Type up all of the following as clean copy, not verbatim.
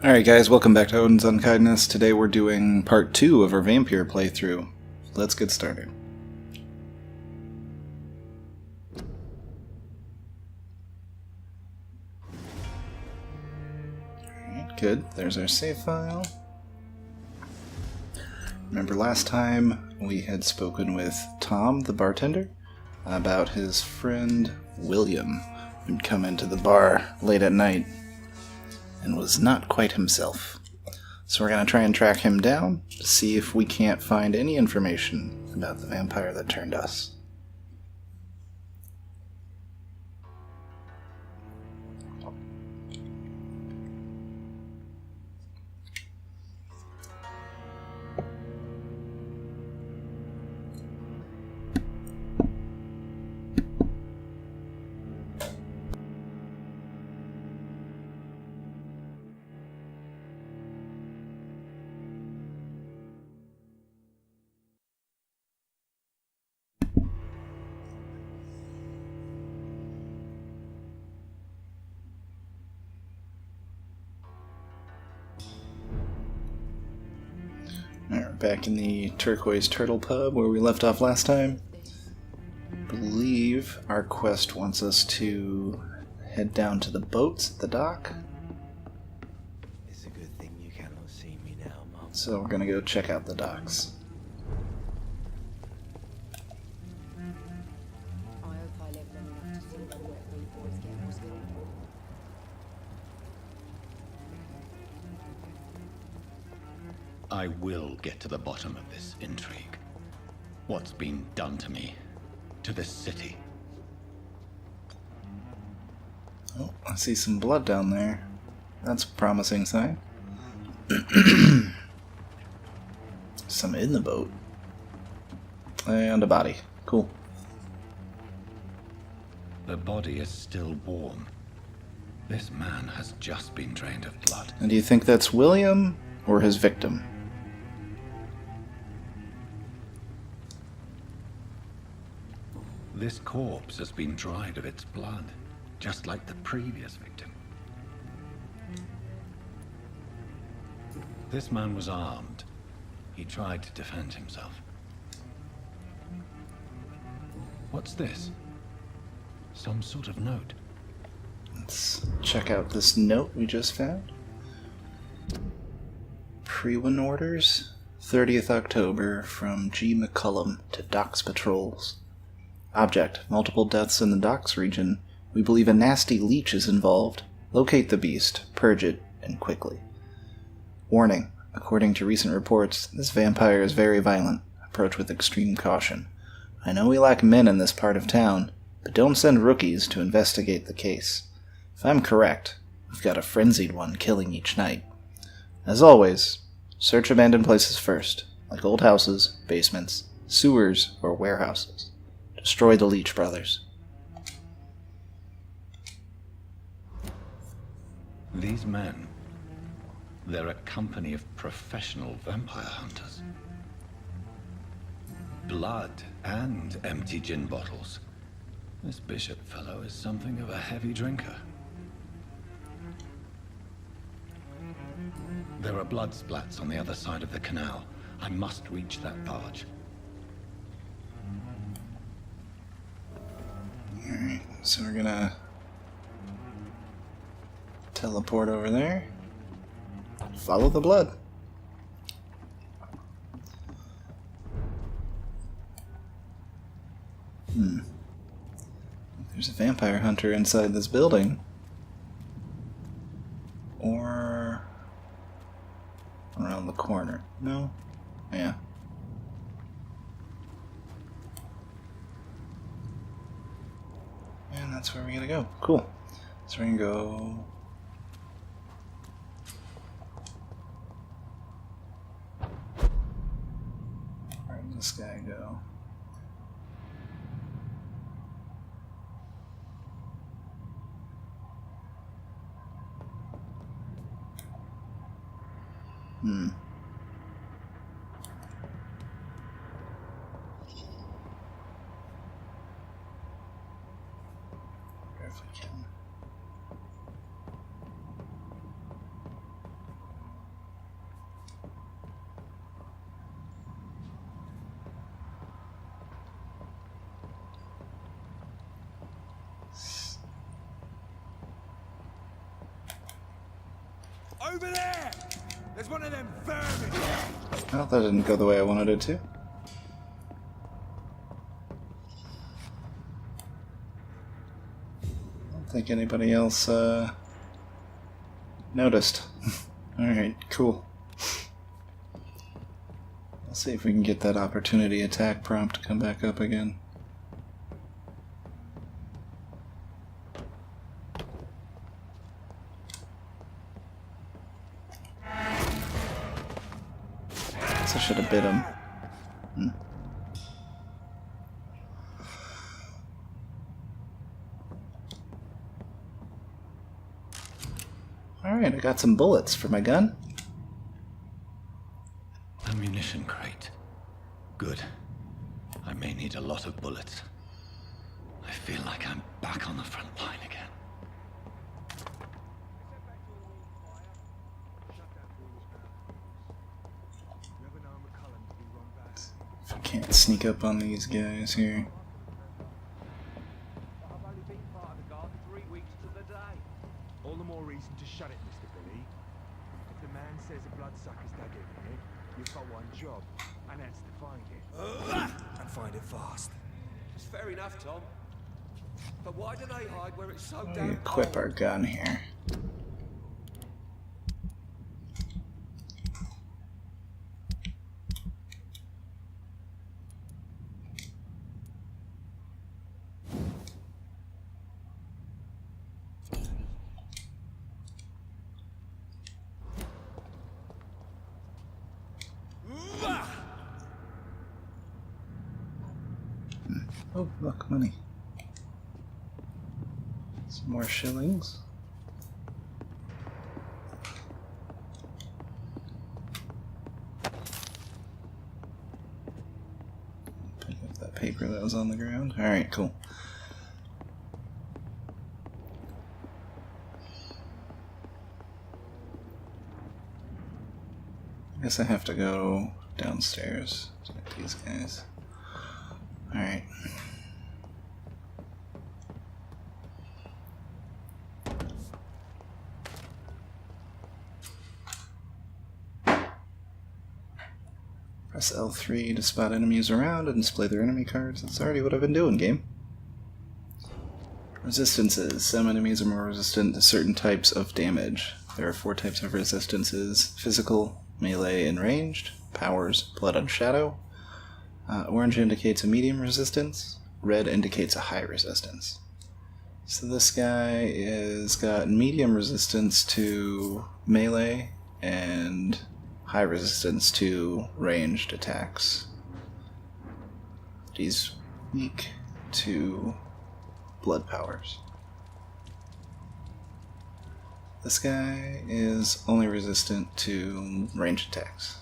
Alright guys, welcome back to Odin's Unkindness. Today we're doing part 2 of our Vampyr playthrough. Let's get started. Alright, good. There's our save file. Remember last time we had spoken with Tom, the bartender, about his friend William, who'd come into the bar late at night and was not quite himself. So we're going to try and track him down to see if we can't find any information about the vampire that turned us. Alright, we're back in the Turquoise Turtle Pub where we left off last time. I believe our quest wants us to head down to the boats at the dock. It's a good thing you cannot see me now, Mom. So we're gonna go check out the docks. I hope I live long enough to see the wet blue boys get what's going on. I will get to the bottom of this intrigue. What's been done to me, to this city. Oh, I see some blood down there. That's a promising sign. Some in the boat. And a body. Cool. The body is still warm. This man has just been drained of blood. And do you think that's William or his victim? This corpse has been dried of its blood, just like the previous victim. This man was armed. He tried to defend himself. What's this? Some sort of note. Let's check out this note we just found. Pre-win orders, 30th October, from G. McCullum to Docks Patrols. Object, multiple deaths in the docks region. We believe a nasty leech is involved. Locate the beast, purge it, and quickly. Warning, according to recent reports, this vampire is very violent. Approach with extreme caution. I know we lack men in this part of town, but don't send rookies to investigate the case. If I'm correct, we've got a frenzied one killing each night. As always, search abandoned places first, like old houses, basements, sewers, or warehouses. Destroy the Leech Brothers. These men, they're a company of professional vampire hunters. Blood and empty gin bottles. This bishop fellow is something of a heavy drinker. There are blood splats on the other side of the canal. I must reach that barge. Alright, so we're gonna teleport over there. Follow the blood. There's a vampire hunter inside this building. Or around the corner. No? Yeah. And that's where we're gonna go. Cool. So we're gonna go... Where did this guy go? If we can. Over there! There's one of them vermin! Well, that didn't go the way I wanted it to. I don't think anybody else noticed. Alright, cool. Let's see if we can get that opportunity attack prompt to come back up again. I should have bit him. Alright, I got some bullets for my gun. Ammunition crate. Good. I may need a lot of bullets. I feel like I'm back on the front line again. If I can't sneak up on these guys here. I've only been part of the guard for 3 weeks to the day. All the more reason to shut it, Mr. Billy. If the man says a bloodsucker's dug in here, you've got one job, and that's to find it. And find it fast. It's fair enough, Tom. But why do they hide where it's so We damn equip cold? our gun here. Oh, look, money. Some more shillings. Pick up that paper that was on the ground. Alright, cool. I guess I have to go downstairs to get these guys. Alright. Press L3 to spot enemies around and display their enemy cards. That's already what I've been doing, game. Resistances. Some enemies are more resistant to certain types of damage. There are 4 types of resistances: physical, melee, and ranged. Powers, blood and shadow. Orange indicates a medium resistance. Red indicates a high resistance. So this guy is got medium resistance to melee and high resistance to ranged attacks. He's weak to blood powers. This guy is only resistant to ranged attacks.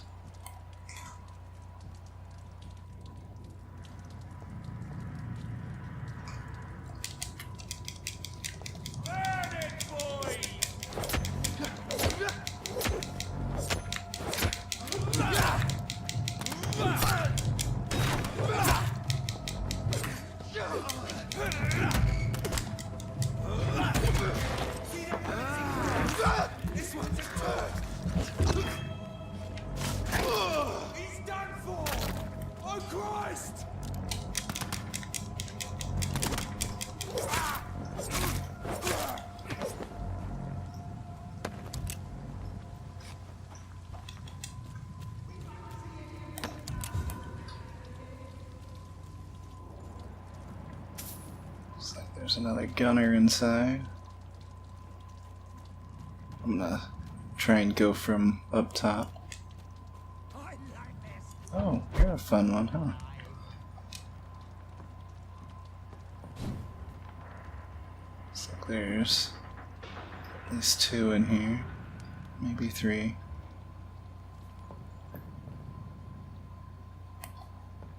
Looks like there's another gunner inside. I'm gonna try and go from up top. Oh, you're a fun one, huh? Looks like there's at least 2 in here. Maybe 3.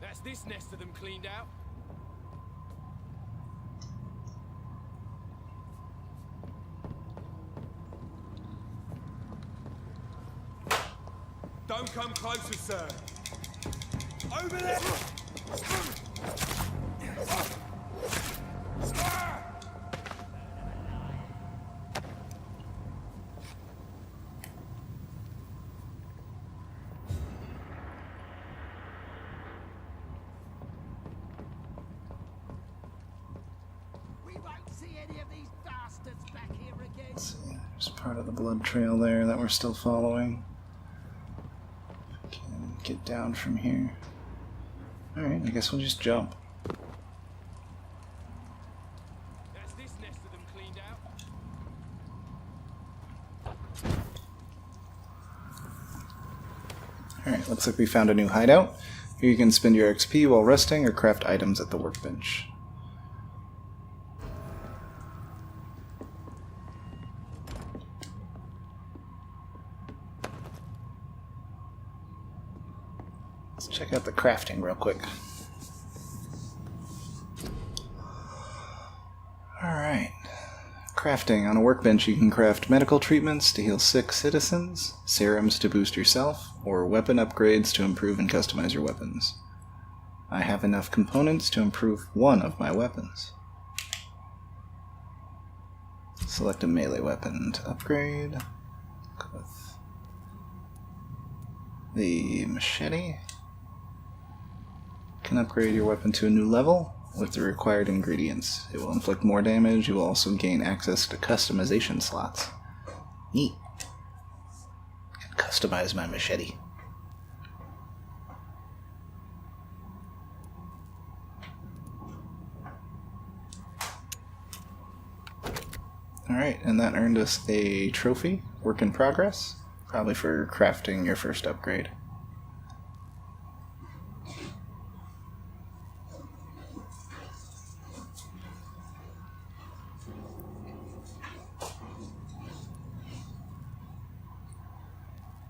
That's this nest of them cleaned out. Don't come closer, sir. Over there! any of these bastards back here again? Let's see, there's part of the blood trail there that we're still following. Can get down from here. Alright, I guess we'll just jump. That's this nest of them cleaned out. Alright, looks like we found a new hideout. Here you can spend your XP while resting or craft items at the workbench. Let's check out the crafting real quick. Alright. Crafting. On a workbench you can craft medical treatments to heal sick citizens, serums to boost yourself, or weapon upgrades to improve and customize your weapons. I have enough components to improve one of my weapons. Select a melee weapon to upgrade. Go with the machete. Can upgrade your weapon to a new level with the required ingredients. It will inflict more damage. You will also gain access to customization slots. Neat. I can customize my machete. Alright, and that earned us a trophy, work in progress, probably for crafting your first upgrade.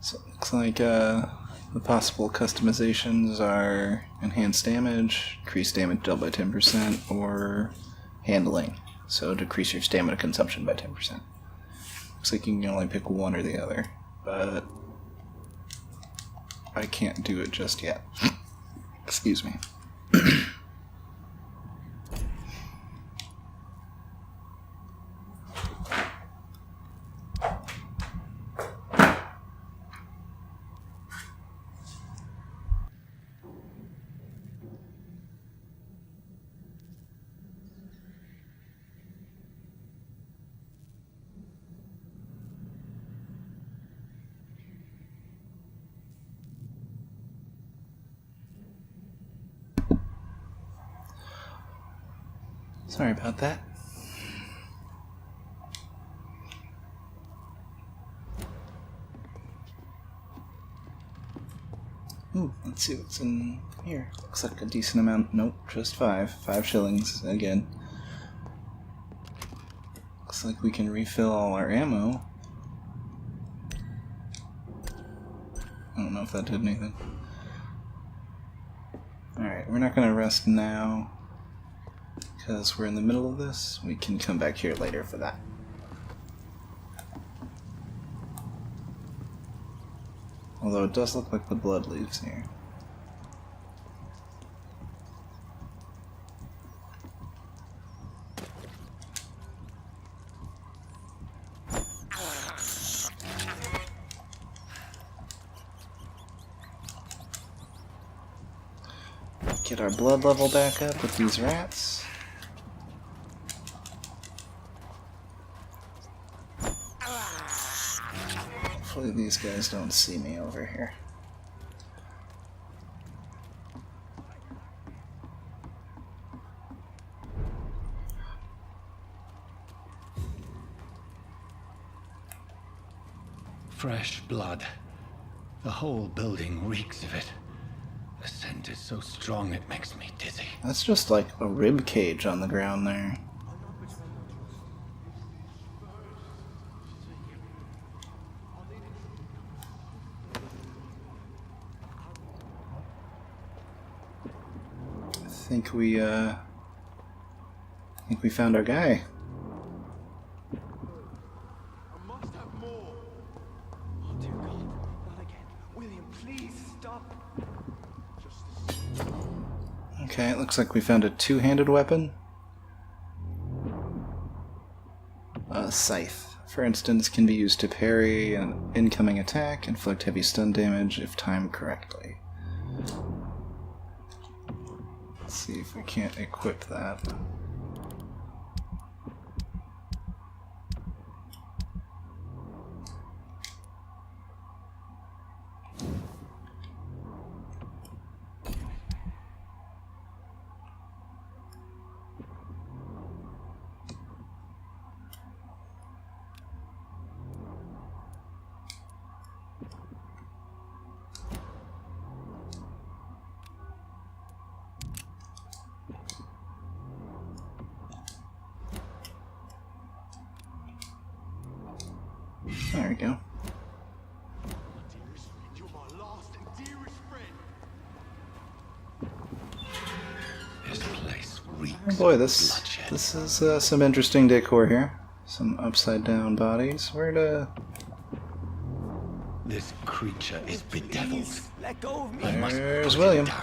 So it looks like the possible customizations are enhanced damage, increase damage dealt by 10%, or handling. So decrease your stamina consumption by 10%. Looks like you can only pick one or the other, but I can't do it just yet. Excuse me. Sorry about that. Ooh, let's see what's in here. Looks like a decent amount. Nope, just 5. 5 shillings again. Looks like we can refill all our ammo. I don't know if that did anything. Alright, we're not gonna rest now, because we're in the middle of this. We can come back here later for that. Although it does look like the blood leaves here. Get our blood level back up with these rats. Hopefully these guys don't see me over here. Fresh blood. The whole building reeks of it. The scent is so strong it makes me dizzy. That's just like a rib cage on the ground there. I think we found our guy. I must have more. Oh dear God, not again. William, please stop. Just Okay, it looks like we found a two-handed weapon. A scythe, for instance, can be used to parry an incoming attack, inflict heavy stun damage if timed correctly. Let's see if we can't equip that. we go. You're my last and dearest friend. This place reeks Oh boy, of this bloodshed. is some interesting decor here. Some upside down bodies. Where to? This creature is bedeviled. Let go of me. I must There's put William. it down.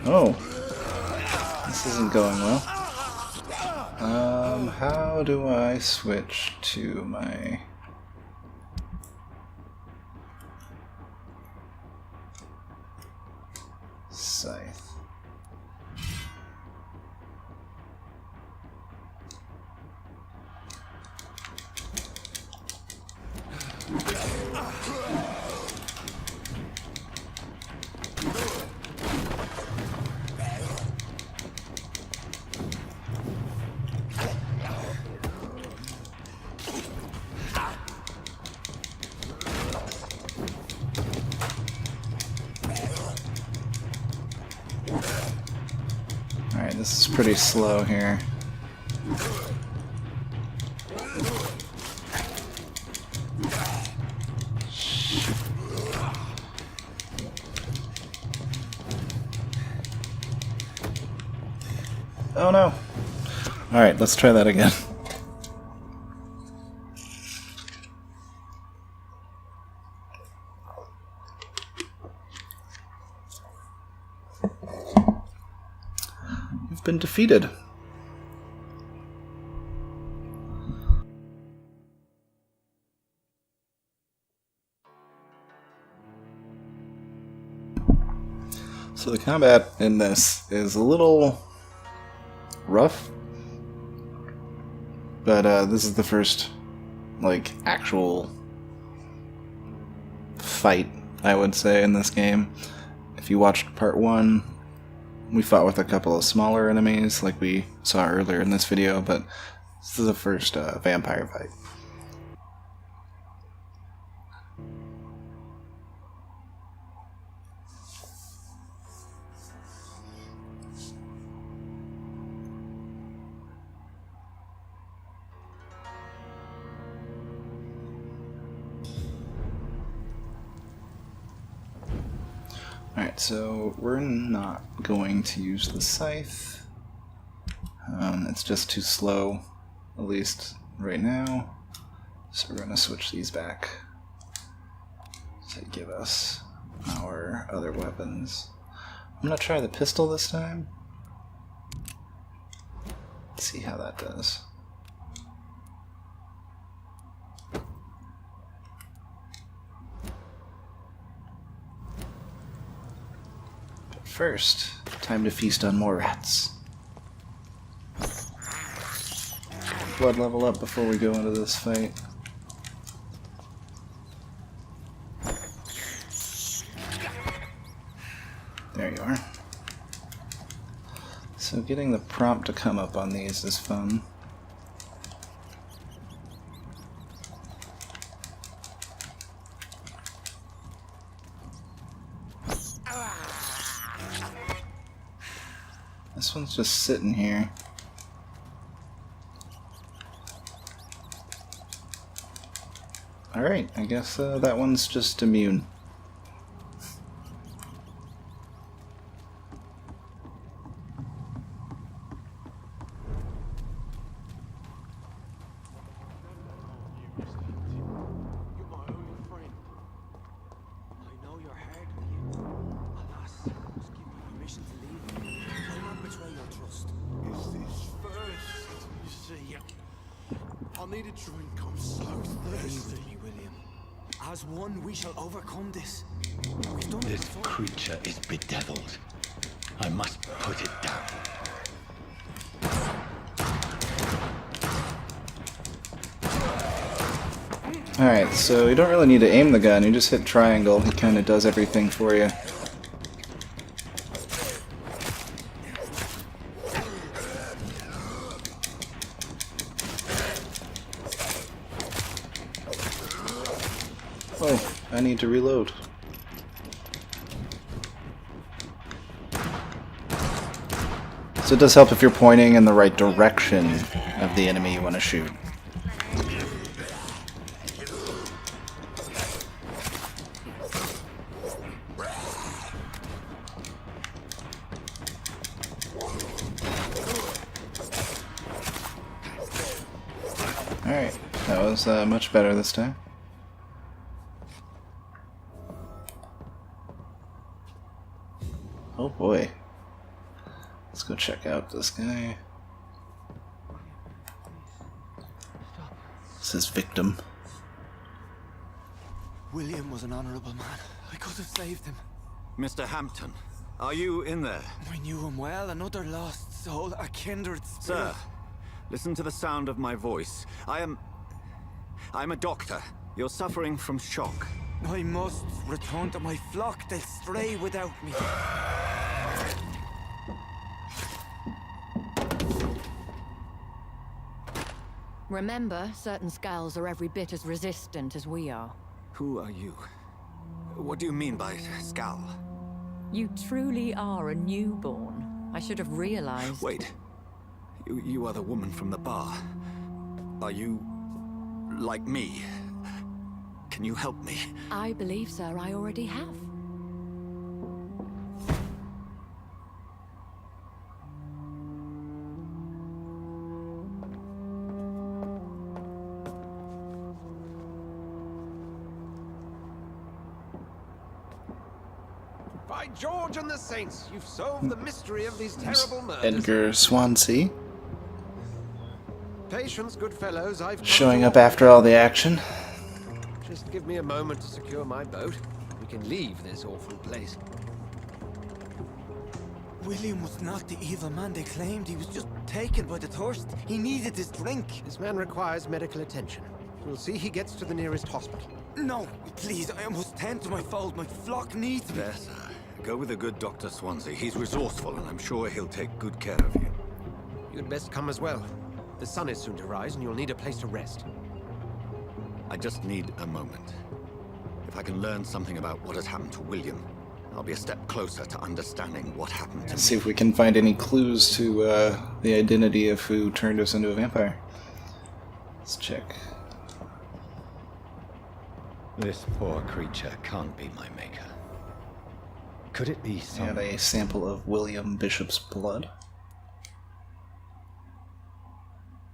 Oh, this isn't going well. How do I switch to my scythe? Alright, this is pretty slow here. Oh no! Alright, let's try that again. You've been defeated. So the combat in this is a little rough, but this is the first, like, actual fight, I would say, in this game. If you watched part 1, we fought with a couple of smaller enemies, like we saw earlier in this video, but this is the first vampire fight. Alright, so we're not going to use the scythe. It's just too slow, at least right now. So we're going to switch these back to give us our other weapons. I'm going to try the pistol this time. Let's see how that does. First, time to feast on more rats. Blood level up before we go into this fight. There you are. So getting the prompt to come up on these is fun. This one's just sitting here. Alright, I guess that one's just immune. You're my only friend. I know you're hard, William. Alas, just give me permission to leave. I'll not betray your trust. Is this first? You see, I need a drink. I'm so thirsty. Leave me, William. As one, we shall overcome this. We've done it This before. creature is bedeviled. I must put it down. Alright, so you don't really need to aim the gun, you just hit triangle, he kind of does everything for you. Oh, I need to reload. So it does help if you're pointing in the right direction of the enemy you want to shoot. Alright, that was much better this time. Oh boy. Let's go check out this guy. This is victim. William was an honorable man. I could have saved him. Mr. Hampton, are you in there? I knew him well, another lost soul, a kindred spirit. Sir, listen to the sound of my voice. I'm a doctor. You're suffering from shock. I must return to my flock. They'll stray without me. Remember, certain skulls are every bit as resistant as we are. Who are you? What do you mean by scowl? You truly are a newborn. I should have realized. Wait. You are the woman from the bar. Are you like me? Can you help me? I believe, sir, I already have. By George and the Saints, you've solved the mystery of these terrible murders. Edgar Swansea. Patience, good fellows, I've Showing up after all the action. Just give me a moment to secure my boat. We can leave this awful place. William was not the evil man they claimed. He was just taken by the thirst. He needed his drink. This man requires medical attention. We'll see he gets to the nearest hospital. No, please, I must tend to my fold. My flock needs me. There, sir. Go with the good Dr. Swansea. He's resourceful, and I'm sure he'll take good care of you. You'd best come as well. The sun is soon to rise, and you'll need a place to rest. I just need a moment. If I can learn something about what has happened to William, I'll be a step closer to understanding what happened to Let's me. see if we can find any clues to the identity of who turned us into a vampire. Let's check. This poor creature can't be my maker. Could it be We some... have a sample of William Bishop's blood.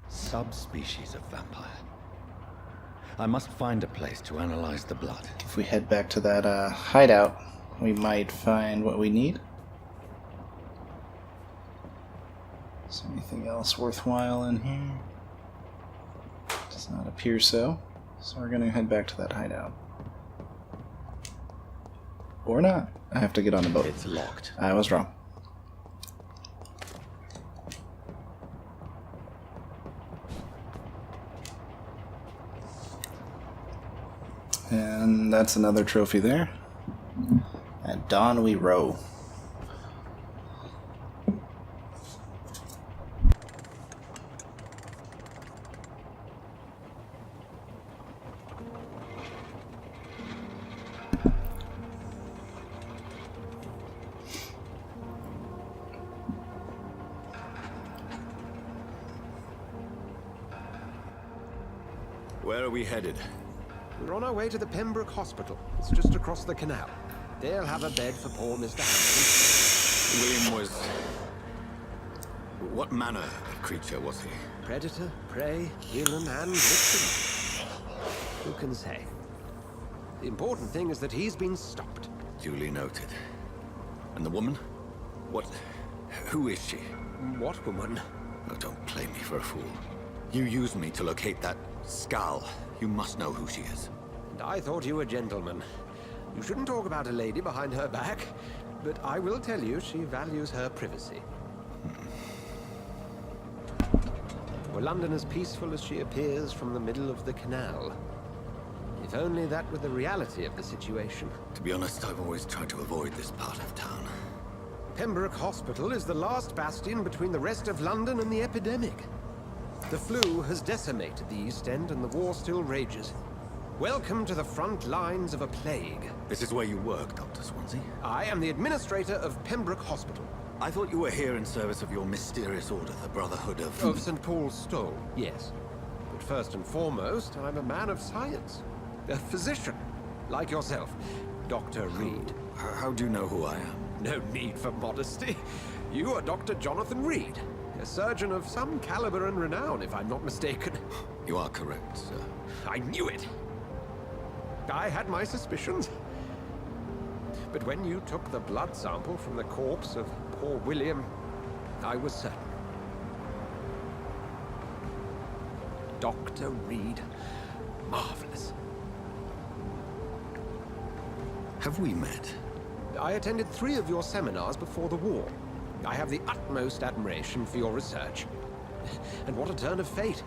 subspecies of vampire? I must find a place to analyze the blood. If we head back to that hideout, we might find what we need. Is there anything else worthwhile in here? Does not appear so. So we're going to head back to that hideout. Or not. I have to get on the boat. It's locked. I was wrong. And that's another trophy there. At dawn we row. Where are we headed? We're on our way to the Pembroke Hospital. It's just across the canal. They'll have a bed for poor Mr. Hampton. William was... What manner of creature was he? Predator, prey, villain, and victim. Who can say? The important thing is that he's been stopped. Duly noted. And the woman? What... Who is she? What woman? Oh, don't play me for a fool. You used me to locate that skull. You must know who she is. And I thought you a gentleman. You shouldn't talk about a lady behind her back, but I will tell you she values her privacy. Were London as peaceful as she appears from the middle of the canal? If only that were the reality of the situation. To be honest, I've always tried to avoid this part of town. Pembroke Hospital is the last bastion between the rest of London and the epidemic. The flu has decimated the East End and the war still rages. Welcome to the front lines of a plague. This is where you work, Dr. Swansea? I am the administrator of Pembroke Hospital. I thought you were here in service of your mysterious order, the Brotherhood of... Of St. Paul's Stole, yes. But first and foremost, I'm a man of science. A physician, like yourself, Dr. Reid. How do you know who I am? No need for modesty. You are Dr. Jonathan Reid, a surgeon of some caliber and renown, if I'm not mistaken. You are correct, sir. I knew it! I had my suspicions. But when you took the blood sample from the corpse of poor William, I was certain. Dr. Reid. Marvelous. Have we met? I attended 3 of your seminars before the war. I have the utmost admiration for your research. And what a turn of fate.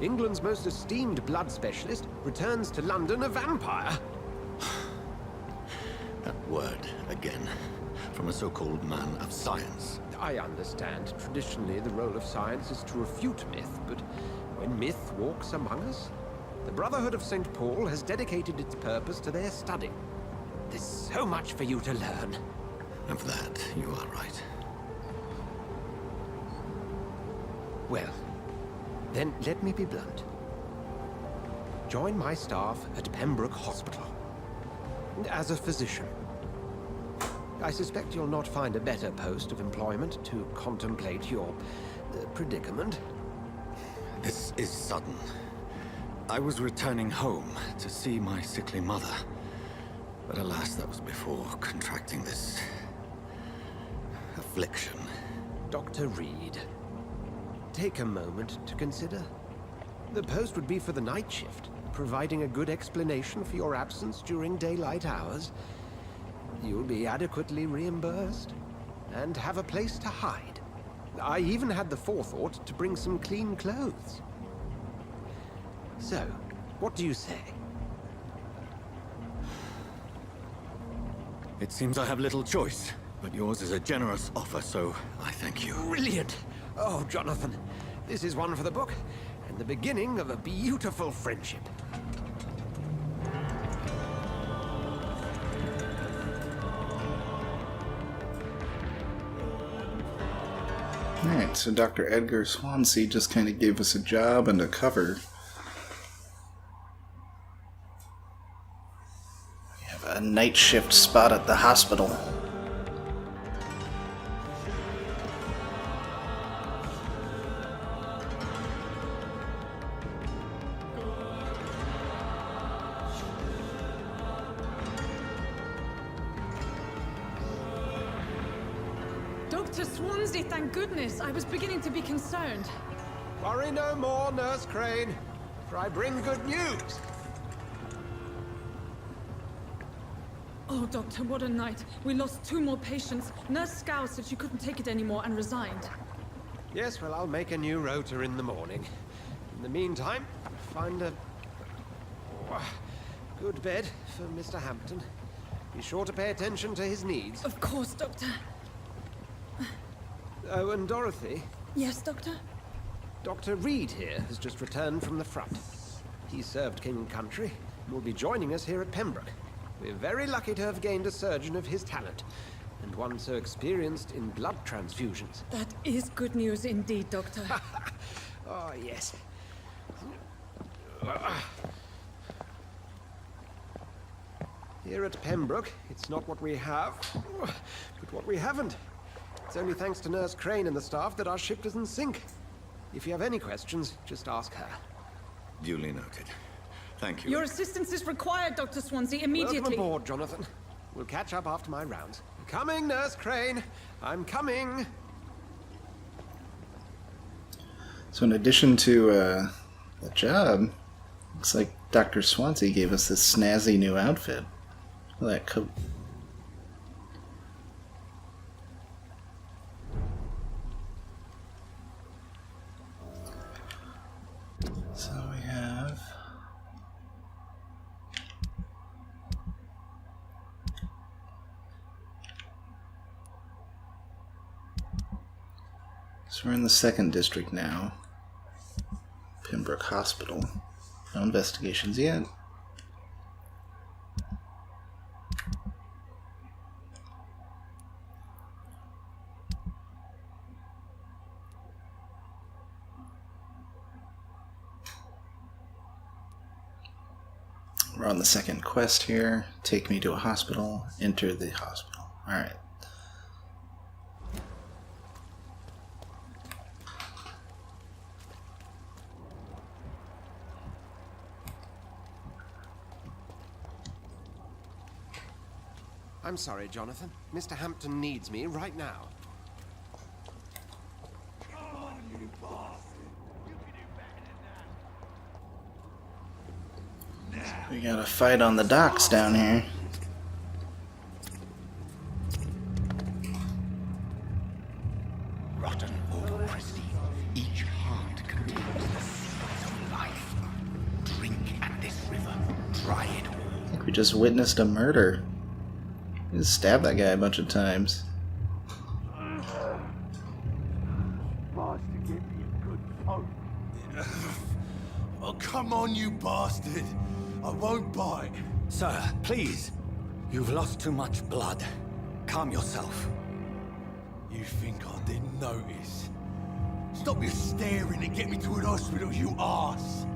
England's most esteemed blood specialist returns to London a vampire. That word, again. From a so-called man of science. I understand. Traditionally, the role of science is to refute myth, but when myth walks among us, the Brotherhood of St. Paul has dedicated its purpose to their study. There's so much for you to learn. Of that, you are right. Well, then let me be blunt. Join my staff at Pembroke Hospital. As a physician. I suspect you'll not find a better post of employment to contemplate your predicament. This is sudden. I was returning home to see my sickly mother. But alas, that was before contracting this... affliction. Dr. Reid, take a moment to consider. The post would be for the night shift, providing a good explanation for your absence during daylight hours. You'll be adequately reimbursed, and have a place to hide. I even had the forethought to bring some clean clothes. So, what do you say? It seems I have little choice, but yours is a generous offer, so I thank you. Brilliant! Oh, Jonathan, this is one for the book, and the beginning of a beautiful friendship. Alright, so Dr. Edgar Swansea just kind of gave us a job and a cover. We have a night shift spot at the hospital. Dr. Swansea, thank goodness. I was beginning to be concerned. Worry no more, Nurse Crane, for I bring good news. Oh, Doctor, what a night. We lost 2 more patients. Nurse Scow said she couldn't take it anymore and resigned. Yes, well, I'll make a new rota in the morning. In the meantime, find a good bed for Mr. Hampton. Be sure to pay attention to his needs. Of course, Doctor. Oh, and Dorothy, Yes, Doctor? Dr. Reid here has just returned from the front. He served King and Country and will be joining us here at Pembroke. We're very lucky to have gained a surgeon of his talent, and one so experienced in blood transfusions. That is good news indeed, Doctor. Oh, yes. Here at Pembroke, it's not what we have, but what we haven't. It's only thanks to Nurse Crane and the staff that our ship doesn't sink. If you have any questions, just ask her. Duly noted. Thank you. Your assistance is required, Dr. Swansea, immediately. Welcome aboard, Jonathan. We'll catch up after my rounds. Coming, Nurse Crane. I'm coming. So in addition to a job, looks like Dr. Swansea gave us this snazzy new outfit. Look at that coat. So we have So we're in the 2nd district now. Pembroke Hospital. No investigations yet. We're on the 2nd quest here. Take me to a hospital. Enter the hospital. Alright. I'm sorry, Jonathan. Mr. Hampton needs me right now. We got a fight on the docks down here. Rotten old prestige. Each heart contains the secret of life. Drink at this river. Try it all. I think we just witnessed a murder. We just stabbed that guy a bunch of times. Oh, come on, you bastard. I won't bite. Sir, please. You've lost too much blood. Calm yourself. You think I didn't notice? Stop your staring and get me to an hospital, you arse.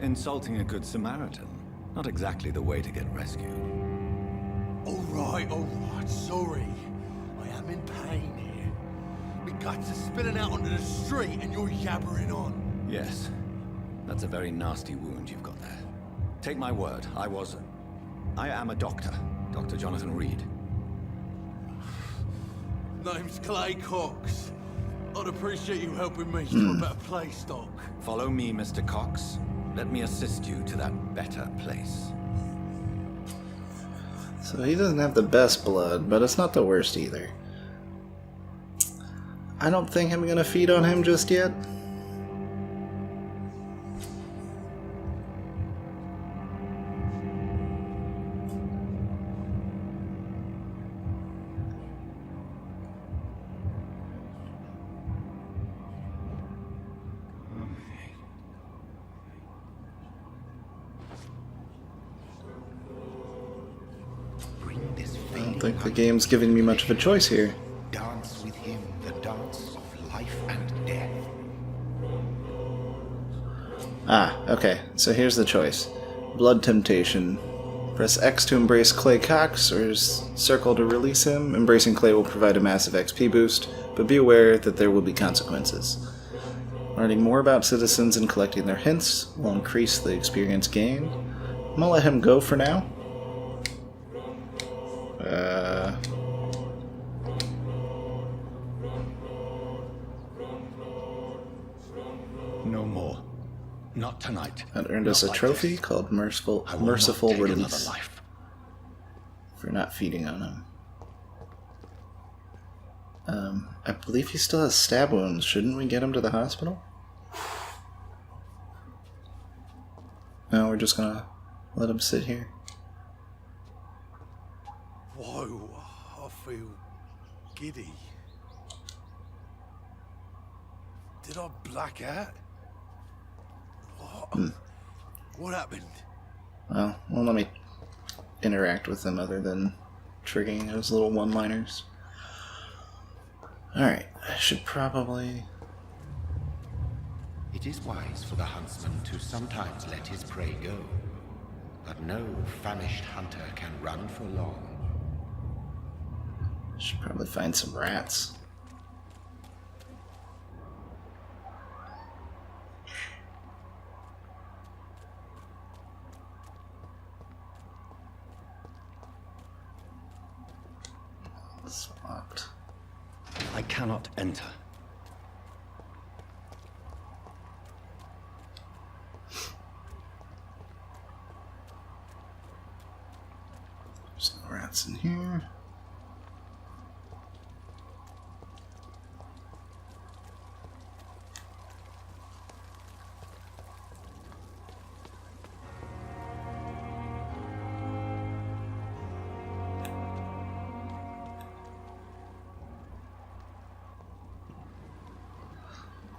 Insulting a good Samaritan. Not exactly the way to get rescued. All right, sorry. I am in pain here. My guts are spilling out onto the street and you're yabbering on. Yes. That's a very nasty wound you've got there. Take my word, I am a doctor. Dr. Jonathan Reid. Name's Clay Cox. I'd appreciate you helping me to a better place, Doc. Follow me, Mr. Cox. Let me assist you to that better place. So he doesn't have the best blood, but it's not the worst either. I don't think I'm gonna feed on him just yet. I don't think the game's giving me much of a choice here. Dance with him the dance of life and death. Ah, okay. So here's the choice. Blood Temptation. Press X to embrace Clay Cox, or circle to release him. Embracing Clay will provide a massive XP boost, but be aware that there will be consequences. Learning more about citizens and collecting their hints will increase the experience gained. I'm gonna let him go for now. No more. Not tonight. That earned us a Not like trophy this. called Merciful I will not take another Release life. for not feeding on him. I believe he still has stab wounds. Shouldn't we get him to the hospital? No, we're just gonna let him sit here. Whoa, I feel giddy. Did I black out? What? What happened? Well, let me interact with him other than triggering those little one-liners. Alright, I should probably... It is wise for the huntsman to sometimes let his prey go, but no famished hunter can run for long. Should probably find some rats. It's locked. I cannot enter. There's no rats in here.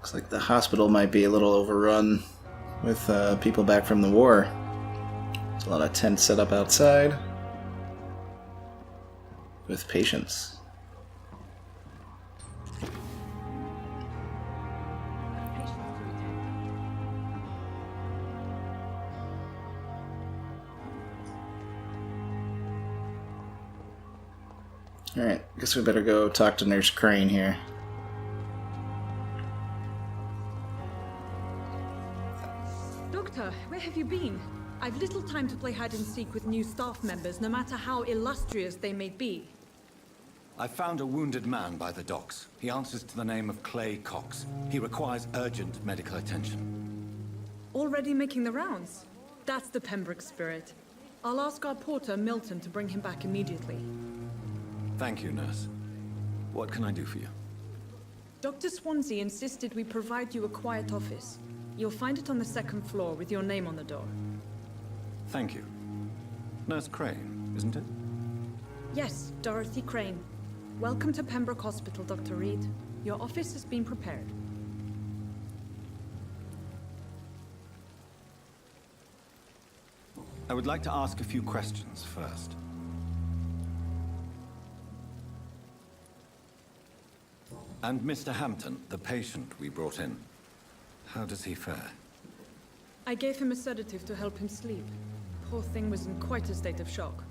Looks like the hospital might be a little overrun with people back from the war. There's a lot of tents set up outside with patients. Alright, guess we better go talk to Nurse Crane here. Doctor, where have you been? I've little time to play hide and seek with new staff members, no matter how illustrious they may be. I found a wounded man by the docks. He answers to the name of Clay Cox. He requires urgent medical attention. Already making the rounds? That's the Pembroke spirit. I'll ask our porter, Milton, to bring him back immediately. Thank you, nurse. What can I do for you? Dr. Swansea insisted we provide you a quiet office. You'll find it on the second floor with your name on the door. Thank you. Nurse Crane, isn't it? Yes, Dorothy Crane. Welcome to Pembroke Hospital, Dr. Reid. Your office has been prepared. I would like to ask a few questions first. And Mr. Hampton, the patient we brought in, how does he fare? I gave him a sedative to help him sleep. Poor thing was in quite a state of shock.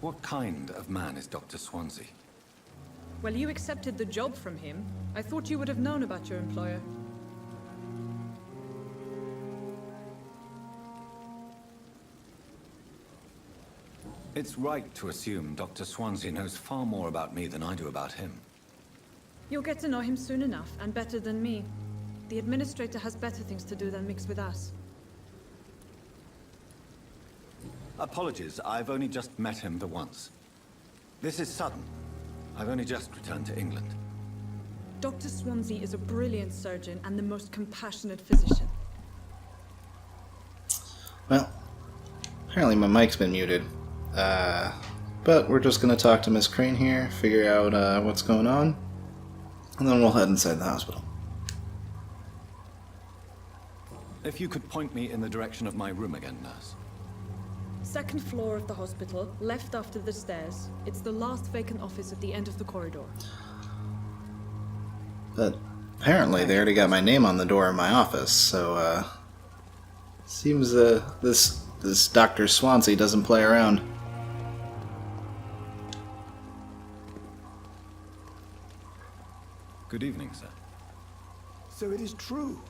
What kind of man is Dr. Swansea? Well, you accepted the job from him. I thought you would have known about your employer. It's right to assume Dr. Swansea knows far more about me than I do about him. You'll get to know him soon enough, and better than me. The administrator has better things to do than mix with us. Apologies, I've only just met him the once. This is sudden. I've only just returned to England. Dr. Swansea is a brilliant surgeon and the most compassionate physician. Well, apparently my mic's been muted. But we're just going to talk to Miss Crane here, figure out what's going on, and then we'll head inside the hospital. If you could point me in the direction of my room again, nurse. Second floor of the hospital, left after the stairs. It's the last vacant office at the end of the corridor. But apparently they already got my name on the door of my office, so seems this Dr. Swansea doesn't play around. Good evening, sir. So it is true.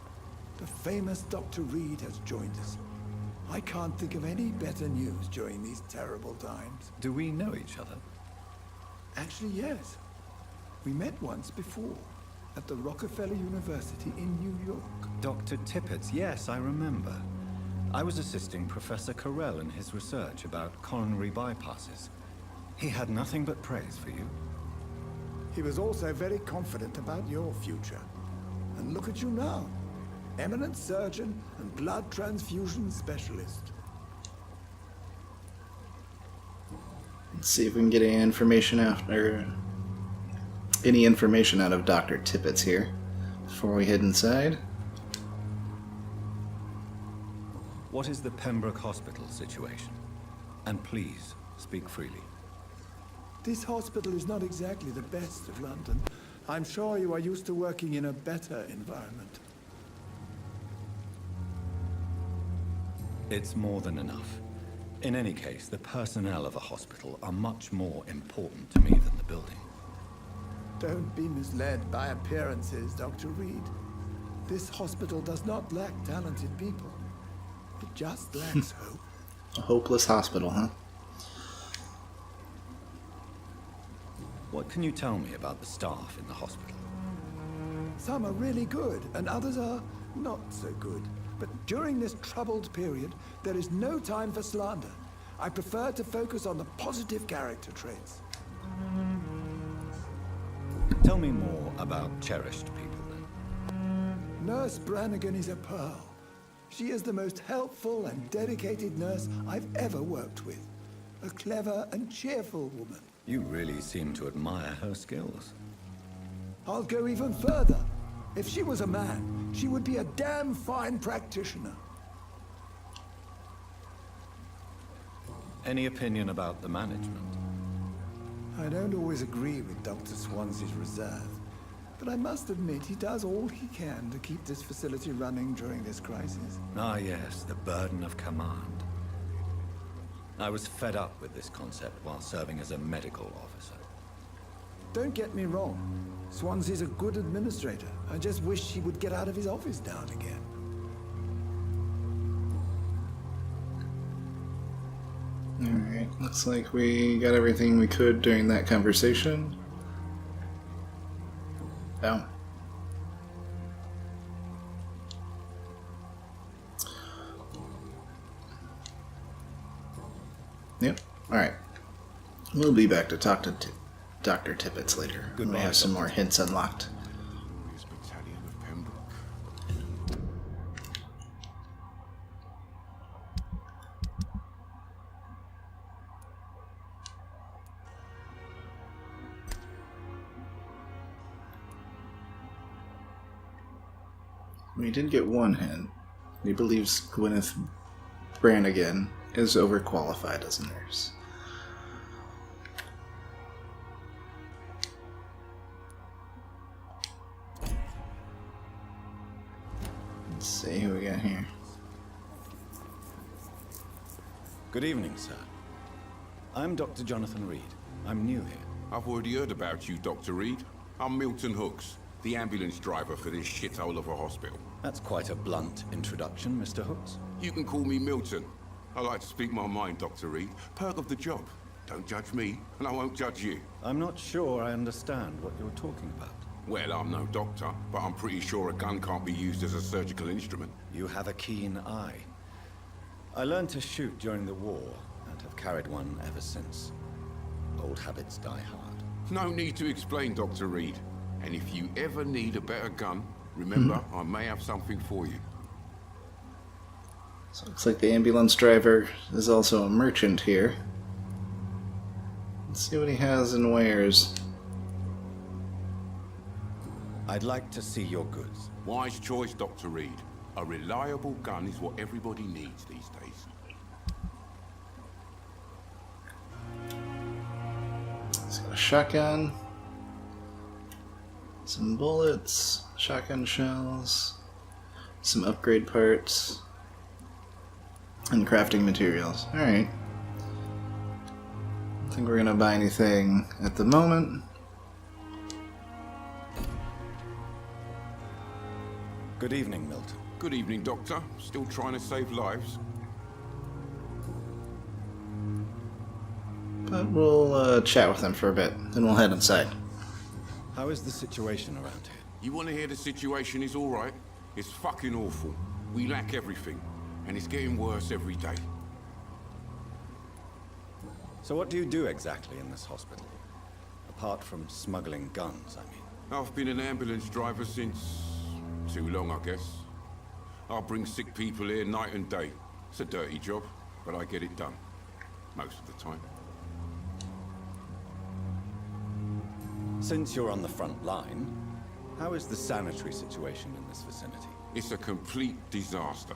The famous Dr. Reid has joined us. I can't think of any better news during these terrible times. Do we know each other? Actually, yes. We met once before, at the Rockefeller University in New York. Dr. Tippett, yes, I remember. I was assisting Professor Carell in his research about coronary bypasses. He had nothing but praise for you. He was also very confident about your future. And look at you now. Eminent surgeon and blood transfusion specialist. Let's see if we can get any information out of Dr. Tippett's here before we head inside. What is the Pembroke Hospital situation? And please, speak freely. This hospital is not exactly the best of London. I'm sure you are used to working in a better environment. It's more than enough. In any case, the personnel of a hospital are much more important to me than the building. Don't be misled by appearances, Dr. Reid. This hospital does not lack talented people. It just lacks hope. A hopeless hospital, huh? What can you tell me about the staff in the hospital? Some are really good, and others are not so good. But during this troubled period, there is no time for slander. I prefer to focus on the positive character traits. Tell me more about cherished people, then. Nurse Brannigan is a pearl. She is the most helpful and dedicated nurse I've ever worked with. A clever and cheerful woman. You really seem to admire her skills. I'll go even further. If she was a man, she would be a damn fine practitioner. Any opinion about the management? I don't always agree with Dr. Swansea's reserve, but I must admit he does all he can to keep this facility running during this crisis. Ah yes, the burden of command. I was fed up with this concept while serving as a medical officer. Don't get me wrong. Swansea's a good administrator. I just wish he would get out of his office now and again. Alright, looks like we got everything we could during that conversation. Oh. Yep, alright. We'll be back to talk to Dr. Tippett later. Goodbye, We have some Doctor. more hints unlocked. Battalion of Pembroke. We did get one hint. He believes Gwyneth Brannigan is overqualified as a nurse. Let's see who we got here. Good evening, sir. I'm Dr. Jonathan Reid. I'm new here. I've already heard about you, Dr. Reid. I'm Milton Hooks, the ambulance driver for this shithole of a hospital. That's quite a blunt introduction, Mr. Hooks. You can call me Milton. I like to speak my mind, Dr. Reid. Perk of the job. Don't judge me, and I won't judge you. I'm not sure I understand what you're talking about. Well, I'm no doctor, but I'm pretty sure a gun can't be used as a surgical instrument. You have a keen eye. I learned to shoot during the war, and have carried one ever since. Old habits die hard. No need to explain, Dr. Reid. And if you ever need a better gun, remember, I may have something for you. So looks like the ambulance driver is also a merchant here. Let's see what he has and wares. I'd like to see your goods. Wise choice, Dr. Reid. A reliable gun is what everybody needs these days. He's got a shotgun, some bullets, shotgun shells, some upgrade parts, and crafting materials. Alright. I don't think we're gonna buy anything at the moment. Good evening, Milton. Good evening, Doctor. Still trying to save lives? But we'll chat with him for a bit, then we'll head inside. How is the situation around here? You want to hear the situation is all right? It's fucking awful. We lack everything, and it's getting worse every day. So what do you do exactly in this hospital? Apart from smuggling guns, I mean. I've been an ambulance driver since... too long, I guess. I'll bring sick people here night and day. It's a dirty job, but I get it done. Most of the time. Since you're on the front line, how is the sanitary situation in this vicinity? It's a complete disaster.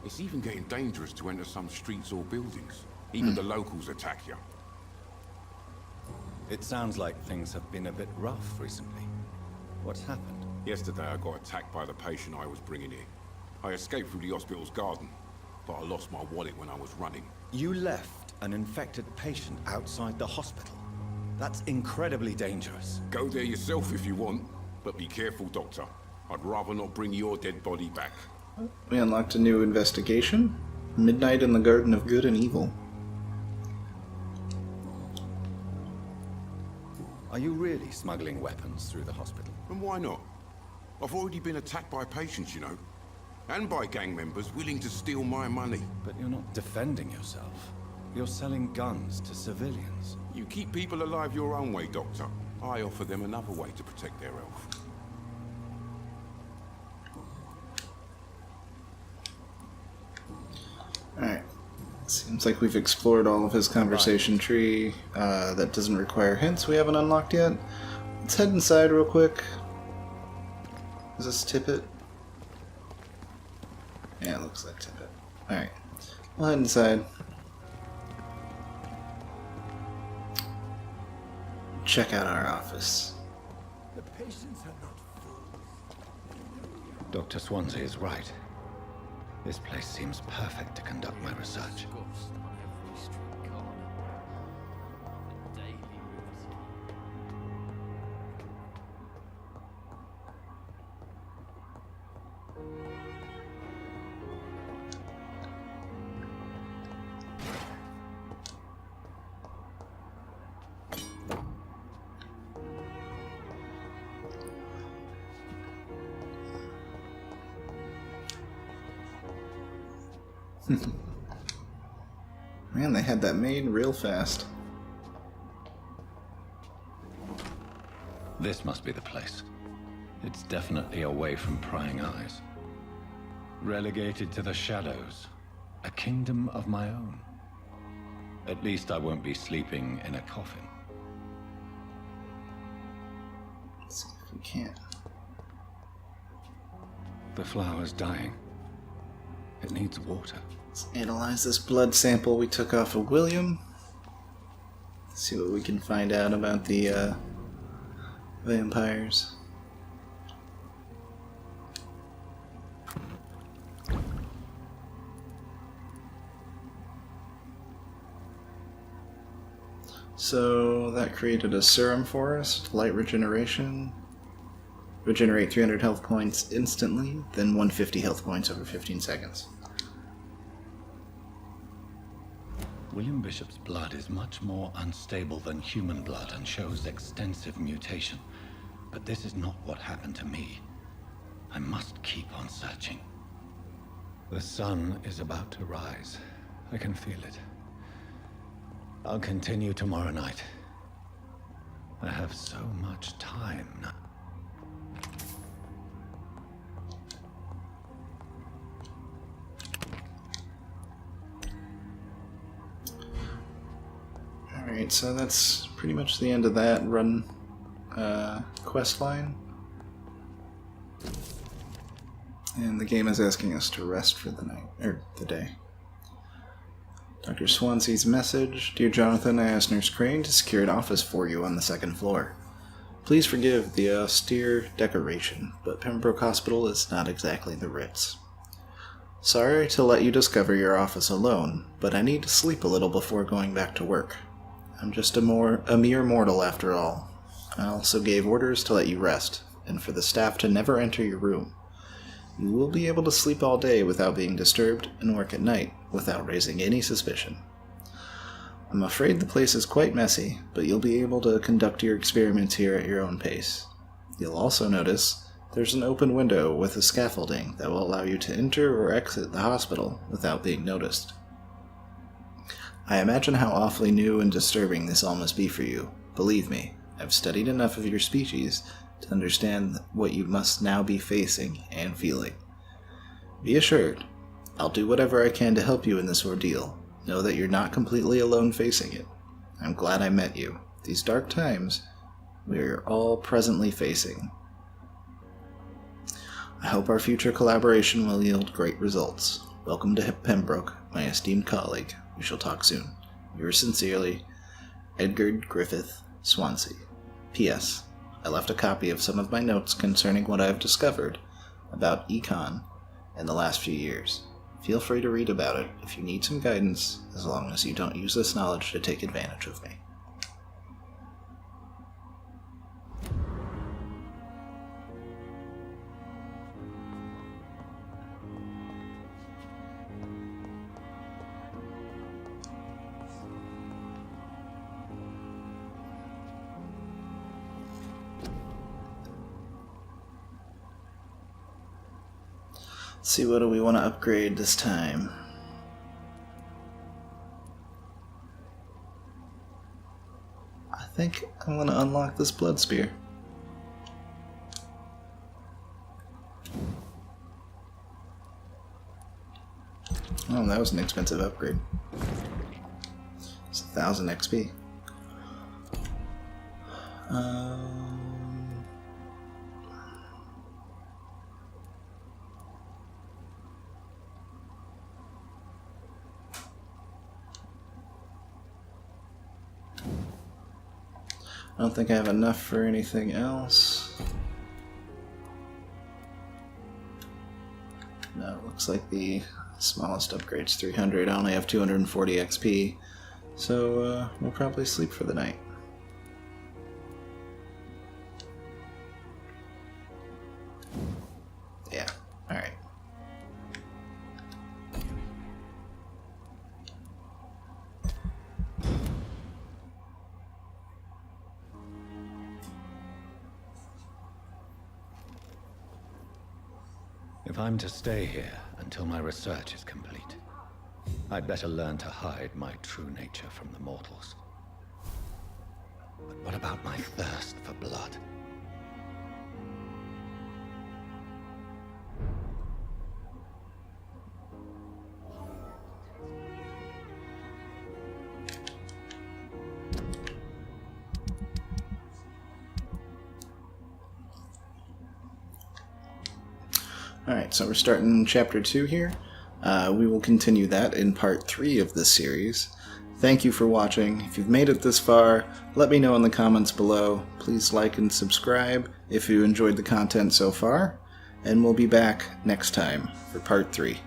It's even getting dangerous to enter some streets or buildings. Even the locals attack you. It sounds like things have been a bit rough recently. What's happened? Yesterday I got attacked by the patient I was bringing here. I escaped through the hospital's garden, but I lost my wallet when I was running. You left an infected patient outside the hospital? That's incredibly dangerous. Go there yourself if you want, but be careful, Doctor. I'd rather not bring your dead body back. We unlocked a new investigation. Midnight in the Garden of Good and Evil. Are you really smuggling weapons through the hospital? And why not? I've already been attacked by patients, you know. And by gang members willing to steal my money. But you're not defending yourself. You're selling guns to civilians. You keep people alive your own way, Doctor. I offer them another way to protect their health. Alright. Seems like we've explored all of his conversation tree. That doesn't require hints we haven't unlocked yet. Let's head inside real quick. Is this Tippet? Yeah, it looks like Tippet. Alright. We'll head inside. Check out our office. The patients are not fools. Dr. Swansea is right. This place seems perfect to conduct my research. Man, they had that made real fast. This must be the place. It's definitely away from prying eyes. Relegated to the shadows. A kingdom of my own. At least I won't be sleeping in a coffin. Let's see if we can. The flower's dying. It needs water. Let's analyze this blood sample we took off of William. See what we can find out about the vampires. So that created a serum for us, light regeneration. Regenerate 300 health points instantly, then 150 health points over 15 seconds. William Bishop's blood is much more unstable than human blood and shows extensive mutation. But this is not what happened to me. I must keep on searching. The sun is about to rise. I can feel it. I'll continue tomorrow night. I have so much time now. Alright, so that's pretty much the end of that run quest line. And the game is asking us to rest for the night, or the day. Dr. Swansea's message. Dear Jonathan, I asked Nurse Crane to secure an office for you on the second floor. Please forgive the austere decoration, but Pembroke Hospital is not exactly the Ritz. Sorry to let you discover your office alone, but I need to sleep a little before going back to work. I'm just a mere mortal after all. I also gave orders to let you rest, and for the staff to never enter your room. You will be able to sleep all day without being disturbed, and work at night without raising any suspicion. I'm afraid the place is quite messy, but you'll be able to conduct your experiments here at your own pace. You'll also notice there's an open window with a scaffolding that will allow you to enter or exit the hospital without being noticed. I imagine how awfully new and disturbing this all must be for you. Believe me, I've studied enough of your species to understand what you must now be facing and feeling. Be assured, I'll do whatever I can to help you in this ordeal. Know that you're not completely alone facing it. I'm glad I met you. These dark times we're all presently facing. I hope our future collaboration will yield great results. Welcome to Pembroke, my esteemed colleague. We shall talk soon. Yours sincerely, Edgar Griffith Swansea. P.S. I left a copy of some of my notes concerning what I have discovered about Econ in the last few years. Feel free to read about it if you need some guidance, as long as you don't use this knowledge to take advantage of me. Let's see, what do we want to upgrade this time? I think I want to unlock this blood spear. Oh, that was an expensive upgrade. It's 1,000 XP. I don't think I have enough for anything else. No, it looks like the smallest upgrade's 300. I only have 240 XP, so we'll probably sleep for the night. Yeah, alright. If I'm to stay here until my research is complete, I'd better learn to hide my true nature from the mortals. But what about my thirst for blood? Alright, so we're starting chapter 2 here. We will continue that in part 3 of this series. Thank you for watching. If you've made it this far, let me know in the comments below. Please like and subscribe if you enjoyed the content so far. And we'll be back next time for part 3.